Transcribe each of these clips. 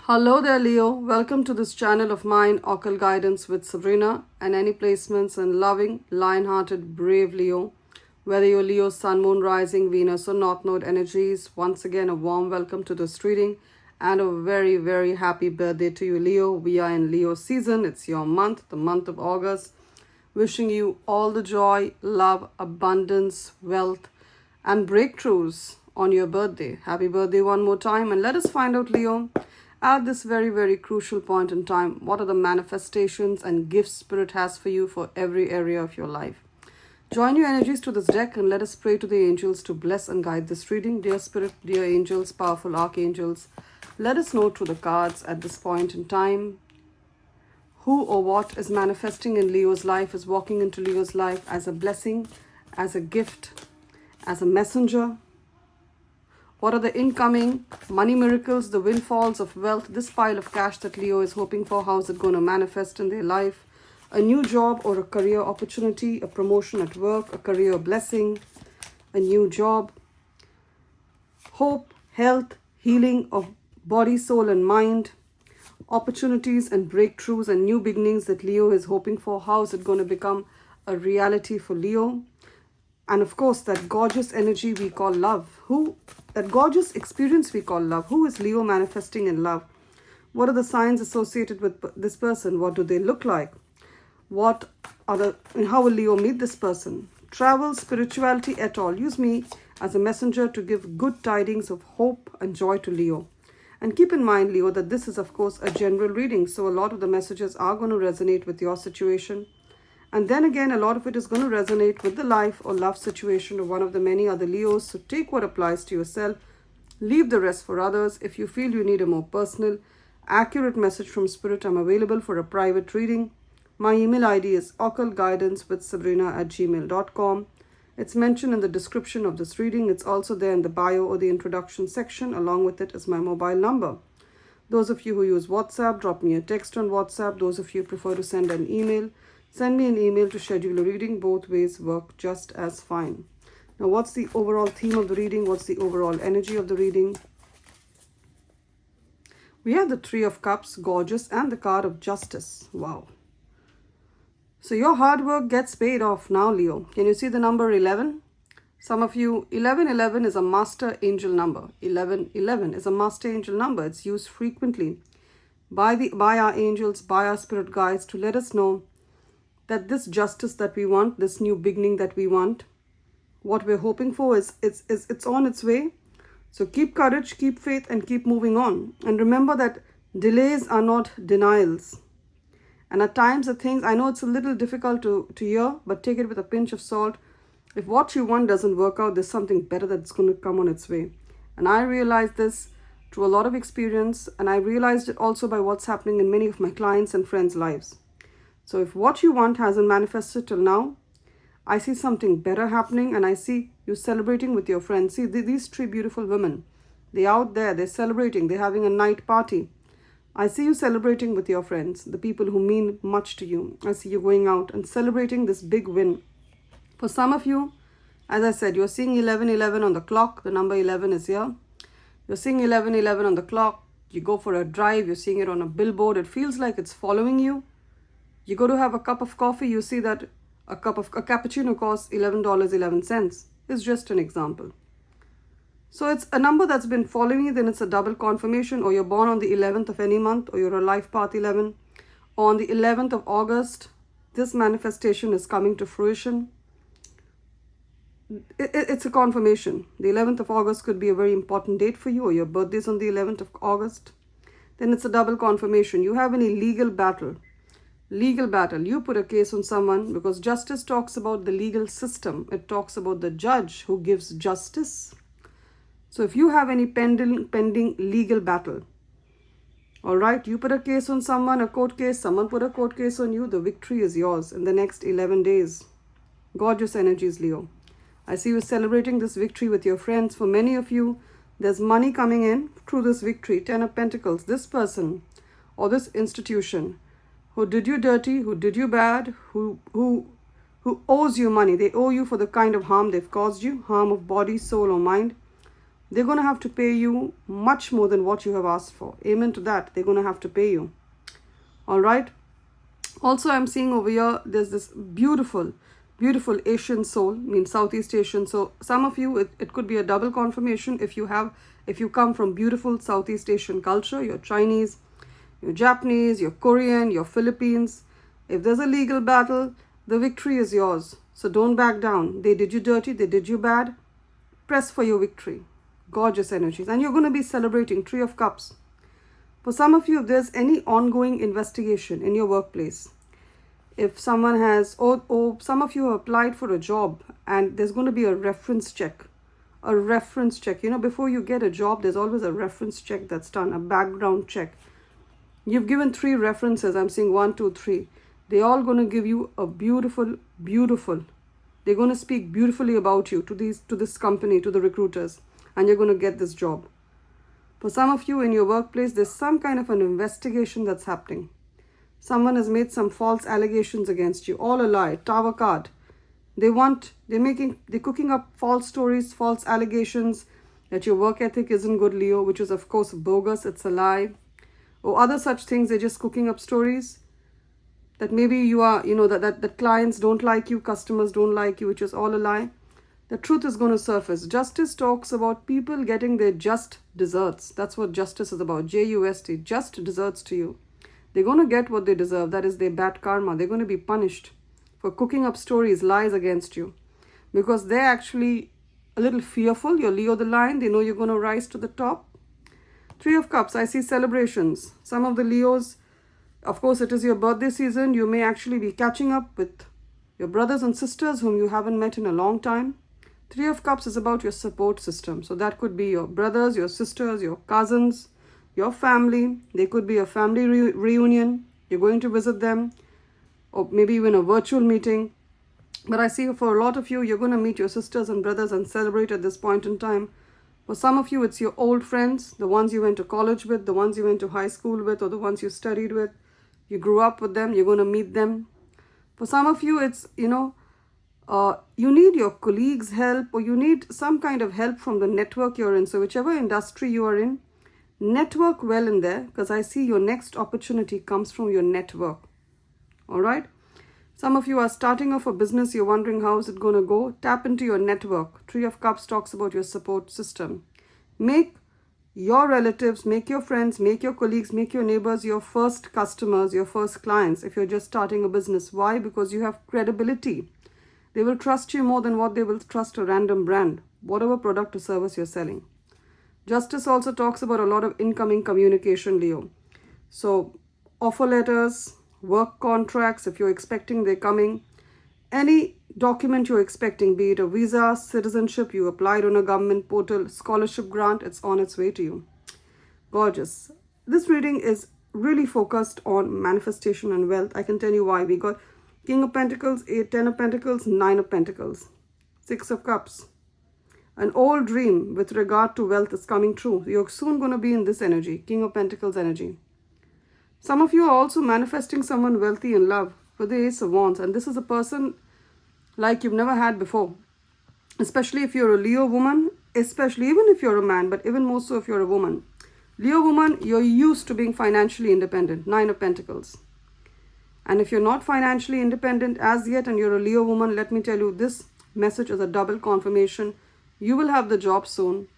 Hello there, Leo. Welcome to this channel of mine, Occult Guidance with Sabrina, and any placements in loving, lion-hearted, brave Leo. Whether you're Leo, Sun, Moon, Rising, Venus, or North Node energies, once again, a warm welcome to this reading and a very, very happy birthday to you, Leo. We are in Leo season. It's your month, the month of August. Wishing you all the joy, love, abundance, wealth, and breakthroughs on your birthday. Happy birthday one more time. And let us find out, Leo, at this very, very crucial point in time, what are the manifestations and gifts Spirit has for you for every area of your life? Join your energies to this deck and let us pray to the angels to bless and guide this reading. Dear Spirit, dear angels, powerful archangels, let us know through the cards at this point in time who or what is manifesting in Leo's life, is walking into Leo's life as a blessing, as a gift, as a messenger. What are the incoming money miracles, the windfalls of wealth, this pile of cash that Leo is hoping for? How is it going to manifest in their life? A new job or a career opportunity, a promotion at work, a career blessing, a new job. Hope, health, healing of body, soul, and mind. Opportunities and breakthroughs and new beginnings that Leo is hoping for. How is it going to become a reality for Leo? And of course, that gorgeous energy we call love. That gorgeous experience we call love. Who is Leo manifesting in love? What are the signs associated with this person? What do they look like? How will Leo meet this person? Travel, spirituality at all. Use me as a messenger to give good tidings of hope and joy to Leo. And keep in mind, Leo, that this is, of course, a general reading. So a lot of the messages are going to resonate with your situation. And then again, a lot of it is going to resonate with the life or love situation of one of the many other Leos. So take what applies to yourself. Leave the rest for others. If you feel you need a more personal, accurate message from Spirit, I'm available for a private reading. My email ID is occultguidancewithsabrina@gmail.com. It's mentioned in the description of this reading. It's also there in the bio or the introduction section. Along with it is my mobile number. Those of you who use WhatsApp, drop me a text on WhatsApp. Those of you who prefer to send an email, send me an email to schedule a reading. Both ways work just as fine. Now, what's the overall theme of the reading? What's the overall energy of the reading? We have the Three of Cups, gorgeous, and the card of Justice. Wow. So your hard work gets paid off now, Leo. Can you see the number 11? Some of you, 1111 is a master angel number. 1111 is a master angel number. It's used frequently by our angels, by our spirit guides, to let us know that this justice that we want, this new beginning that we want, what we're hoping for it's on its way. So keep courage, keep faith, and keep moving on. And remember that delays are not denials. And at times the things, I know it's a little difficult to hear, but take it with a pinch of salt. If what you want doesn't work out, there's something better that's going to come on its way. And I realized this through a lot of experience, and I realized it also by what's happening in many of my clients' and friends' lives. So if what you want hasn't manifested till now, I see something better happening, and I see you celebrating with your friends. See, these three beautiful women, they're out there, they're celebrating, they're having a night party. I see you celebrating with your friends, the people who mean much to you. I see you going out and celebrating this big win. For some of you, as I said, you're seeing 1111 on the clock. The number 11 is here. You're seeing 1111 on the clock. You go for a drive, you're seeing it on a billboard. It feels like it's following you. You go to have a cup of coffee, you see that a cappuccino costs $11.11. It's just an example. So it's a number that's been following you, then it's a double confirmation, or you're born on the 11th of any month, or you're a life path 11, or on the 11th of August, this manifestation is coming to fruition. It's a confirmation. The 11th of August could be a very important date for you, or your birthday's on the 11th of August. Then it's a double confirmation. You have any legal battle. You put a case on someone, because justice talks about the legal system. It talks about the judge who gives justice. So if you have any pending legal battle, all right, you put a case on someone, a court case, someone put a court case on you, the victory is yours in the next 11 days. Gorgeous energies, Leo. I see you celebrating this victory with your friends. For many of you, there's money coming in through this victory. 10 of Pentacles, this person or this institution who did you dirty, who did you bad, who owes you money. They owe you for the kind of harm they've caused you, harm of body, soul, or mind. they're going to have to pay you much more than what you have asked for. Amen to that. They're going to have to pay you. All right. Also, I'm seeing over here, there's this beautiful, beautiful Asian soul, means Southeast Asian. So some of you, it could be a double confirmation if you come from beautiful Southeast Asian culture. You're Chinese, you're Japanese, you're Korean, you're Philippines. If there's a legal battle, the victory is yours. So don't back down. They did you dirty, they did you bad. Press for your victory. Gorgeous energies. And you're going to be celebrating Tree of Cups. For some of you, if there's any ongoing investigation in your workplace, if someone has, or some of you have applied for a job and there's going to be a reference check. A reference check. You know, before you get a job, there's always a reference check that's done, a background check. You've given 3 references. I'm seeing 1, 2, 3. They're all going to give you a beautiful, beautiful. They're going to speak beautifully about you to this company, to the recruiters, and you're going to get this job. For some of you in your workplace, there's some kind of an investigation that's happening. Someone has made some false allegations against you. All a lie. Tower card. They're cooking up false stories, false allegations that your work ethic isn't good, Leo, which is of course bogus. It's a lie. Or other such things. They're just cooking up stories that maybe you are, that clients don't like you, customers don't like you, which is all a lie. The truth is going to surface. Justice talks about people getting their just desserts. That's what justice is about. J-U-S-T. Just desserts to you. They're going to get what they deserve. That is their bad karma. They're going to be punished for cooking up stories, lies against you. Because they're actually a little fearful. You're Leo the Lion. They know you're going to rise to the top. 3 of Cups. I see celebrations. Some of the Leos, of course, it is your birthday season. You may actually be catching up with your brothers and sisters whom you haven't met in a long time. 3 of Cups is about your support system. So that could be your brothers, your sisters, your cousins, your family. They could be a family reunion. You're going to visit them, or maybe even a virtual meeting. But I see for a lot of you, you're going to meet your sisters and brothers and celebrate at this point in time. For some of you, it's your old friends, the ones you went to college with, the ones you went to high school with, or the ones you studied with. You grew up with them, you're going to meet them. For some of you, it's, you need your colleagues' help, or you need some kind of help from the network you're in. So whichever industry you are in, network well in there, because I see your next opportunity comes from your network. All right. Some of you are starting off a business. You're wondering how is it going to go. Tap into your network. 3 of Cups talks about your support system. Make your relatives, make your friends, make your colleagues, make your neighbors your first customers, your first clients if you're just starting a business. Why? Because you have credibility. They will trust you more than what they will trust a random brand, whatever product or service you're selling. Justice also talks about a lot of incoming communication, Leo. So offer letters, work contracts, if you're expecting they're coming. Any document you're expecting, be it a visa, citizenship, you applied on a government portal, scholarship grant, it's on its way to you. Gorgeous. This reading is really focused on manifestation and wealth. I can tell you why. We got King of Pentacles, 8, 10 of Pentacles, 9 of Pentacles, 6 of Cups. An old dream with regard to wealth is coming true. You're soon going to be in this energy, King of Pentacles energy. Some of you are also manifesting someone wealthy in love with the Ace of Wands. And this is a person like you've never had before. Especially if you're a Leo woman, especially even if you're a man, but even more so if you're a woman. Leo woman, you're used to being financially independent, 9 of Pentacles. And if you're not financially independent as yet and you're a Leo woman, let me tell you, this message is a double confirmation. You will have the job soon.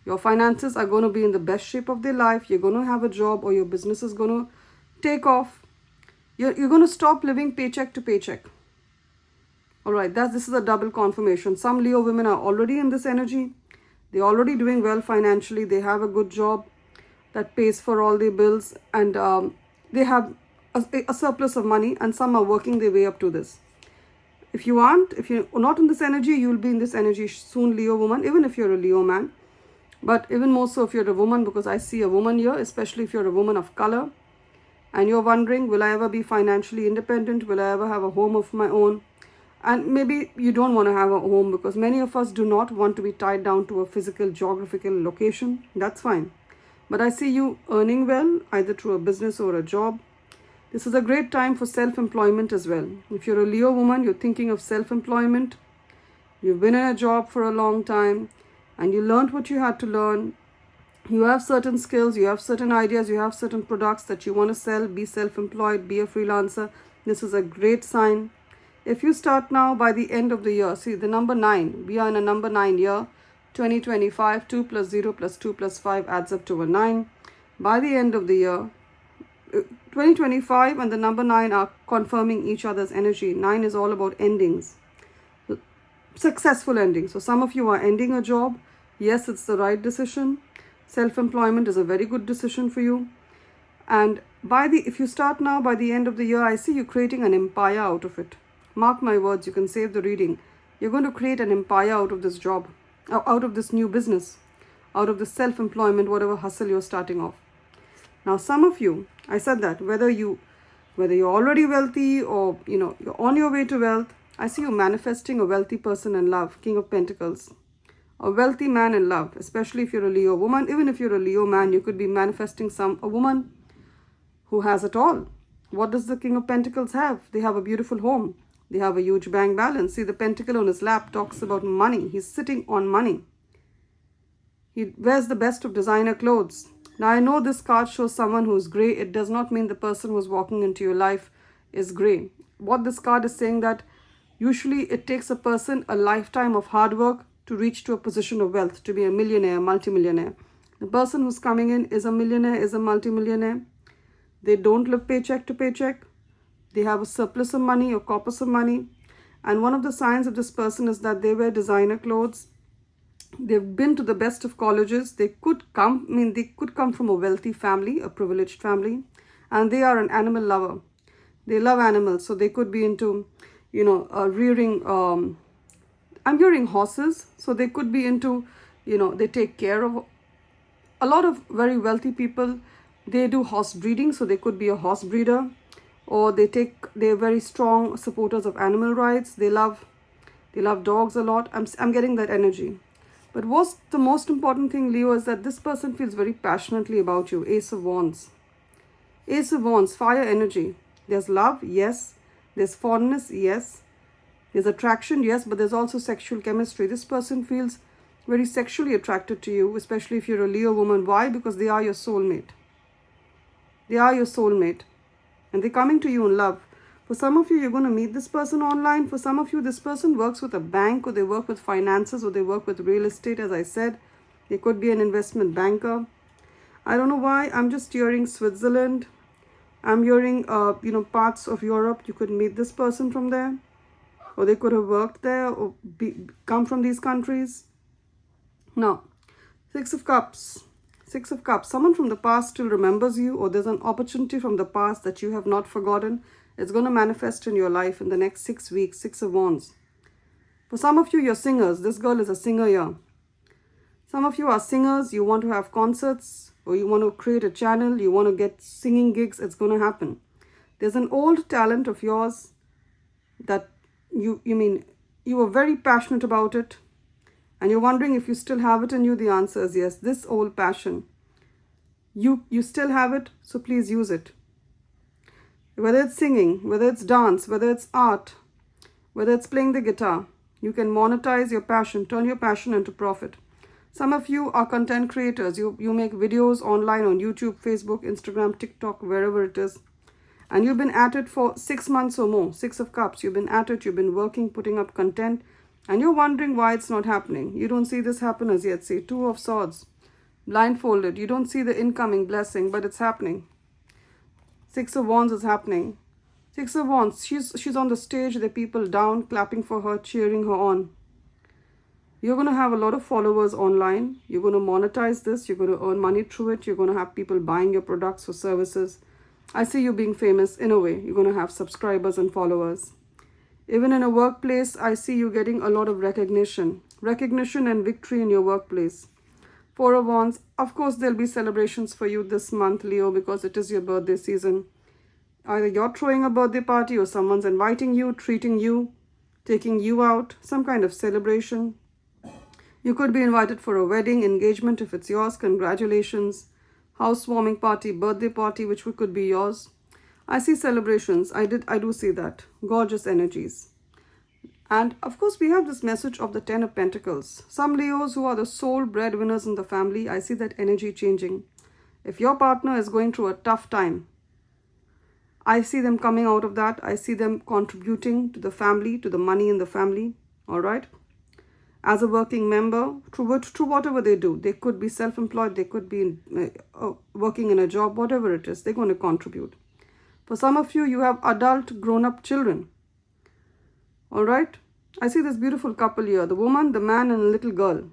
Your finances are going to be in the best shape of their life. You're going to have a job, or your business is going to take off. You're going to stop living paycheck to paycheck. All right, this is a double confirmation. Some Leo women are already in this energy. They're already doing well financially. They have a good job that pays for all their bills, and they have a surplus of money, and some are working their way up to this. If you're not in this energy, you'll be in this energy soon, Leo woman, even if you're a Leo man. But even more so if you're a woman, because I see a woman here, especially if you're a woman of color, and you're wondering, will I ever be financially independent? Will I ever have a home of my own? And maybe you don't want to have a home, because many of us do not want to be tied down to a physical, geographical location. That's fine. But I see you earning well, either through a business or a job. This is a great time for self-employment as well. If you're a Leo woman, you're thinking of self-employment. You've been in a job for a long time. and you learned what you had to learn. You have certain skills, you have certain ideas, you have certain products that you want to sell, be self-employed, be a freelancer. This is a great sign. If you start now, by the end of the year, see the number 9, we are in a number 9 year, 2025, 2 plus 0 plus 2 plus 5 adds up to a 9. By the end of the year, 2025 and the number 9 are confirming each other's energy. 9 is all about endings, successful endings. So some of you are ending a job. Yes, it's the right decision. Self-employment is a very good decision for you. And if you start now, by the end of the year, I see you creating an empire out of it. Mark my words, you can save the reading. You're going to create an empire out of this job, out of this new business, out of the self-employment, whatever hustle you're starting off. Now, some of you, I said that, whether you're already wealthy or, you're on your way to wealth, I see you manifesting a wealthy person in love, King of Pentacles. A wealthy man in love, especially if you're a Leo woman. Even if you're a Leo man, you could be manifesting a woman who has it all. What does the King of Pentacles have? They have a beautiful home. They have a huge bank balance. See, the pentacle on his lap talks about money. He's sitting on money. He wears the best of designer clothes. Now, I know this card shows someone who's grey. It does not mean the person who's walking into your life is grey. What this card is saying that usually it takes a person a lifetime of hard work to reach to a position of wealth, to be a millionaire, multimillionaire. The person who's coming in is a millionaire, is a multimillionaire. They don't live paycheck to paycheck. They have a surplus of money or corpus of money. And one of the signs of this person is that they wear designer clothes. They've been to the best of colleges. They could come from a wealthy family, a privileged family. And they are an animal lover. They love animals. So they could be into, rearing, I'm hearing horses. So they could be into, they take care of a lot of very wealthy people. They do horse breeding. So they could be a horse breeder. Or they're very strong supporters of animal rights. They love dogs a lot. I'm getting that energy. But what's the most important thing, Leo, is that this person feels very passionately about you. Ace of Wands. Ace of Wands, fire energy. There's love, yes. There's fondness, yes. There's attraction, yes, but there's also sexual chemistry. This person feels very sexually attracted to you, especially if you're a Leo woman. Why? Because they are your soulmate. They are your soulmate. And they're coming to you in love. For some of you, you're going to meet this person online. For some of you, this person works with a bank, or they work with finances, or they work with real estate, as I said. They could be an investment banker. I don't know why. I'm just hearing Switzerland. I'm hearing, parts of Europe. You could meet this person from there. Or they could have worked there or come from these countries. Now, Six of Cups. Six of Cups. Someone from the past still remembers you, or there's an opportunity from the past that you have not forgotten. It's going to manifest in your life in the next 6 weeks. Six of Wands. For some of you, you're singers. This girl is a singer here. Some of you are singers. You want to have concerts, or you want to create a channel. You want to get singing gigs. It's going to happen. There's an old talent of yours that you were very passionate about it. And you're wondering if you still have it in you. The answer is yes. This old passion, you still have it. So please use it. Whether it's singing, whether it's dance, whether it's art, whether it's playing the guitar, you can monetize your passion, turn your passion into profit. Some of you are content creators. You make videos online on YouTube, Facebook, Instagram, TikTok, wherever it is. And you've been at it for 6 months or more. Six of Cups. You've been at it. You've been working, putting up content. And you're wondering why it's not happening. You don't see this happen as yet. See, Two of Swords. Blindfolded. You don't see the incoming blessing, but it's happening. Six of Wands is happening. Six of Wands. She's on the stage. The people down, clapping for her, cheering her on. You're going to have a lot of followers online. You're going to monetize this. You're going to earn money through it. You're going to have people buying your products or services. I see you being famous in a way. You're going to have subscribers and followers. Even in a workplace, I see you getting a lot of recognition. Recognition and victory in your workplace. Four of Wands. Of course, there'll be celebrations for you this month, Leo, because it is your birthday season. Either you're throwing a birthday party or someone's inviting you, treating you, taking you out, some kind of celebration. You could be invited for a wedding, engagement if it's yours. Congratulations. Housewarming party, birthday party, which could be yours. I see celebrations. I do see that. Gorgeous energies. And of course, we have this message of the Ten of Pentacles. Some Leos who are the sole breadwinners in the family, I see that energy changing. If your partner is going through a tough time, I see them coming out of that. I see them contributing to the family, to the money in the family. All right. As a working member, through whatever they do, they could be self-employed, they could be working in a job, whatever it is, they're going to contribute. For some of you, you have adult grown-up children. All right. I see this beautiful couple here, the woman, the man, and a little girl.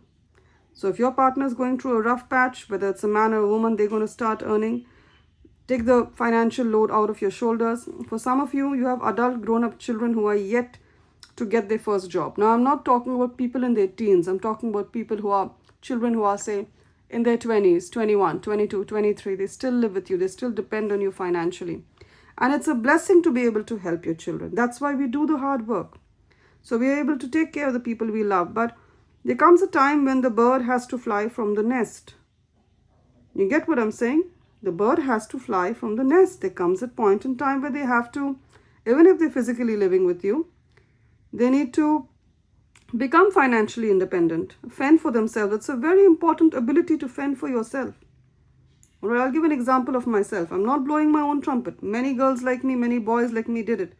So if your partner is going through a rough patch, whether it's a man or a woman, they're going to start earning. Take the financial load out of your shoulders. For some of you, you have adult grown-up children who are yet to get their first job. Now, I'm not talking about people in their teens. I'm talking about people who are children who are, say, in their 20s, 21, 22, 23. They still live with you. They still depend on you financially. And it's a blessing to be able to help your children. That's why we do the hard work. So we are able to take care of the people we love. But there comes a time when the bird has to fly from the nest. You get what I'm saying? The bird has to fly from the nest. There comes a point in time where they have to, even if they're physically living with you, they need to become financially independent, fend for themselves. It's a very important ability to fend for yourself. All right, I'll give an example of myself. I'm not blowing my own trumpet. Many girls like me, many boys like me did it.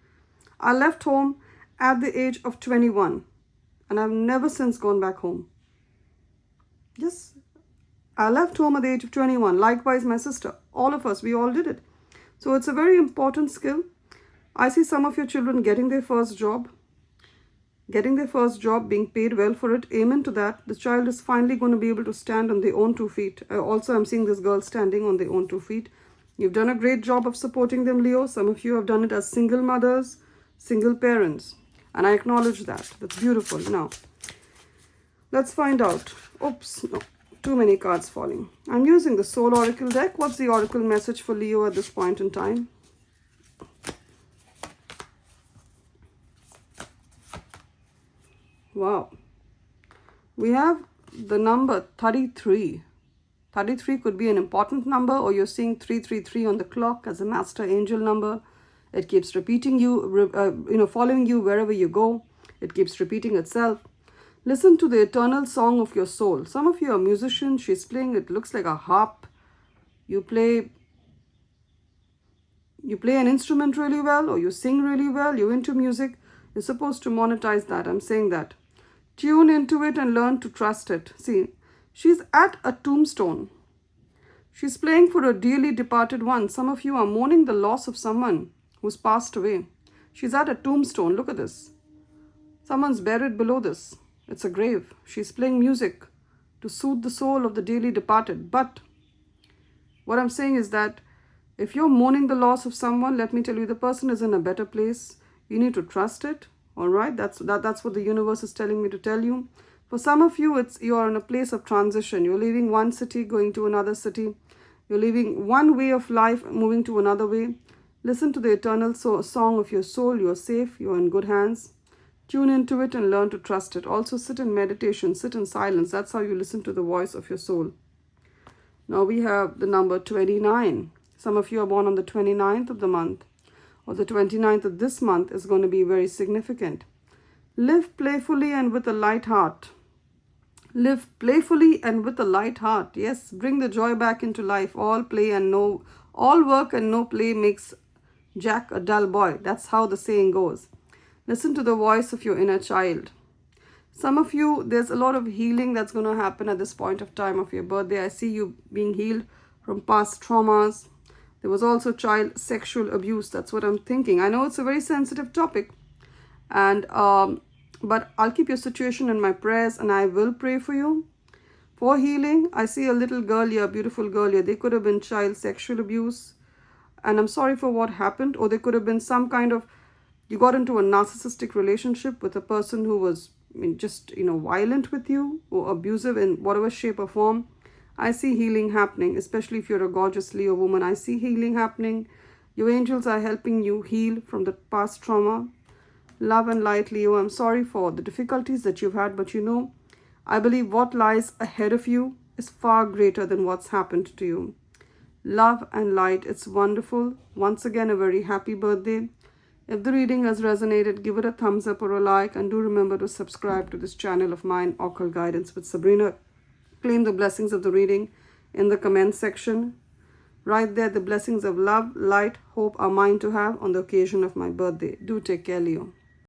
I left home at the age of 21 and I've never since gone back home. Yes, I left home at the age of 21. Likewise, my sister. All of us, we all did it. So it's a very important skill. I see some of your children getting their first job, being paid well for it. Amen to that. The child is finally going to be able to stand on their own 2 feet. Also, I'm seeing this girl standing on their own 2 feet. You've done a great job of supporting them, Leo. Some of you have done it as single mothers, single parents. And I acknowledge that. That's beautiful. Now, let's find out. Oops, no. Too many cards falling. I'm using the Soul Oracle deck. What's the Oracle message for Leo at this point in time? Wow. We have the number 33. 33 could be an important number, or you're seeing 333 on the clock as a master angel number. It keeps repeating following you wherever you go. It keeps repeating itself. Listen to the eternal song of your soul. Some of you are musicians. She's playing, it looks like a harp. You play an instrument really well, or you sing really well. You're into music. You're supposed to monetize that. I'm saying that. Tune into it and learn to trust it. See, she's at a tombstone. She's playing for a dearly departed one. Some of you are mourning the loss of someone who's passed away. She's at a tombstone. Look at this. Someone's buried below this. It's a grave. She's playing music to soothe the soul of the dearly departed. But what I'm saying is that if you're mourning the loss of someone, let me tell you, the person is in a better place. You need to trust it. All right. That's what the universe is telling me to tell you. For some of you, you're in a place of transition. You're leaving one city, going to another city. You're leaving one way of life, moving to another way. Listen to the eternal song of your soul. You're safe. You're in good hands. Tune into it and learn to trust it. Also sit in meditation, sit in silence. That's how you listen to the voice of your soul. Now we have the number 29. Some of you are born on the 29th of the month, or the 29th of this month is going to be very significant. Live playfully and with a light heart. Live playfully and with a light heart. Yes, bring the joy back into life. All work and no play makes Jack a dull boy. That's how the saying goes. Listen to the voice of your inner child. Some of you, there's a lot of healing that's going to happen at this point of time of your birthday. I see you being healed from past traumas. There was also child sexual abuse. That's what I'm thinking. I know it's a very sensitive topic, and but I'll keep your situation in my prayers, and I will pray for you for healing. I see a little girl here, a beautiful girl here. There could have been child sexual abuse, and I'm sorry for what happened. Or there could have been some kind of, you got into a narcissistic relationship with a person who was just violent with you or abusive in whatever shape or form. I see healing happening, especially if you're a gorgeous Leo woman. I see healing happening. Your angels are helping you heal from the past trauma. Love and light, Leo. I'm sorry for the difficulties that you've had, but I believe what lies ahead of you is far greater than what's happened to you. Love and light. It's wonderful. Once again, a very happy birthday. If the reading has resonated, give it a thumbs up or a like, and do remember to subscribe to this channel of mine, Occult Guidance with Sabrina. Claim the blessings of the reading in the comment section. Right there, the blessings of love, light, hope are mine to have on the occasion of my birthday. Do take care, Leo.